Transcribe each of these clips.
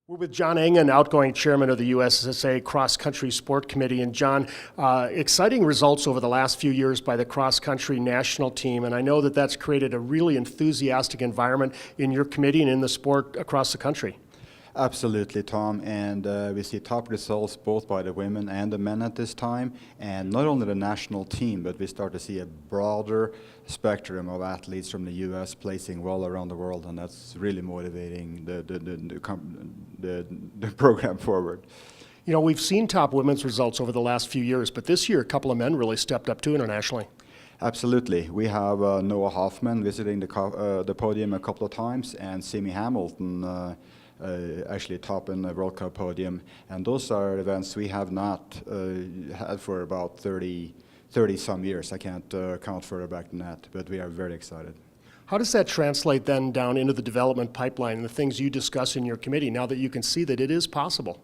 We're with Jon Engen, outgoing chairman of the USSA Cross Country Sport Committee. And Jon, exciting results over the last few years by the cross country national team. And I know that that's created a really enthusiastic environment in your committee and in the sport across the country. Absolutely, Tom, and we see top results both by the women and the men at this time, and not only the national team, but we start to see a broader spectrum of athletes from the U.S. placing well around the world, and that's really motivating the program forward. You know, we've seen top women's results over the last few years, but this year a couple of men really stepped up too internationally. Absolutely. We have Noah Hoffman visiting the podium a couple of times, and Simi Hamilton actually top in the World Cup podium, and those are events we have not had for about 30 some years. I can't count further back than that, but we are very excited. How does that translate then down into the development pipeline and the things you discuss in your committee now that you can see that it is possible?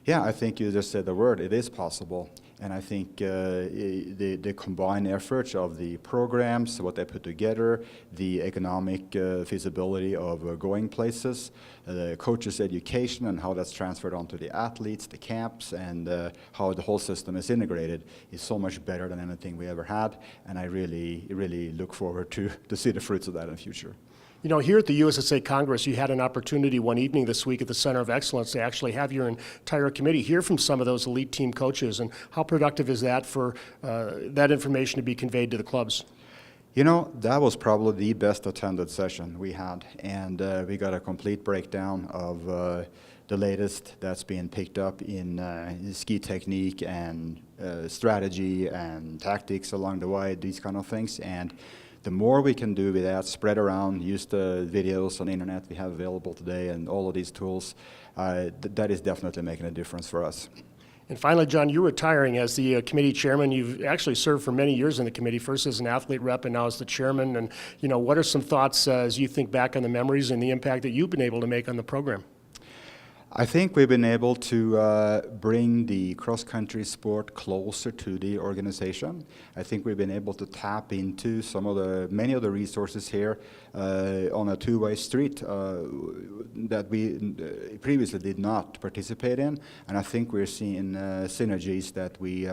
Yeah, I think you just said the word, it is possible. And I think the combined efforts of the programs, what they put together, the economic feasibility of going places, the coaches' education and how that's transferred onto the athletes, the camps, and how the whole system is integrated is so much better than anything we ever had. And I really look forward to see the fruits of that in the future. You know, here at the USSA Congress, you had an opportunity one evening this week at the Center of Excellence to actually have your entire committee hear from some of those elite team coaches. And how productive is that for that information to be conveyed to the clubs? You know, that was probably the best attended session we had. And we got a complete breakdown of the latest that's being picked up in ski technique and strategy and tactics along the way, these kind of things. And the more we can do with that, spread around, use the videos on the internet we have available today and all of these tools, that is definitely making a difference for us. And finally, Jon, you're retiring as the committee chairman. You've actually served for many years in the committee, first as an athlete rep and now as the chairman. And, you know, what are some thoughts as you think back on the memories and the impact that you've been able to make on the program? I think we've been able to bring the cross-country sport closer to the organization. I think we've been able to tap into many of the resources here on a two-way street that we previously did not participate in, and I think we're seeing synergies that we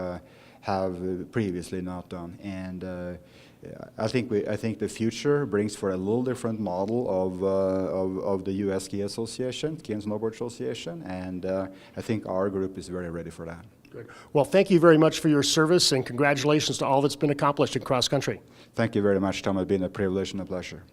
have previously not done. And I think the future brings for a little different model of the U.S. Ski Association, Ski and Snowboard Association, and I think our group is very ready for that. Good. Well, thank you very much for your service, and congratulations to all that's been accomplished in cross country. Thank you very much, Tom. It's been a privilege and a pleasure.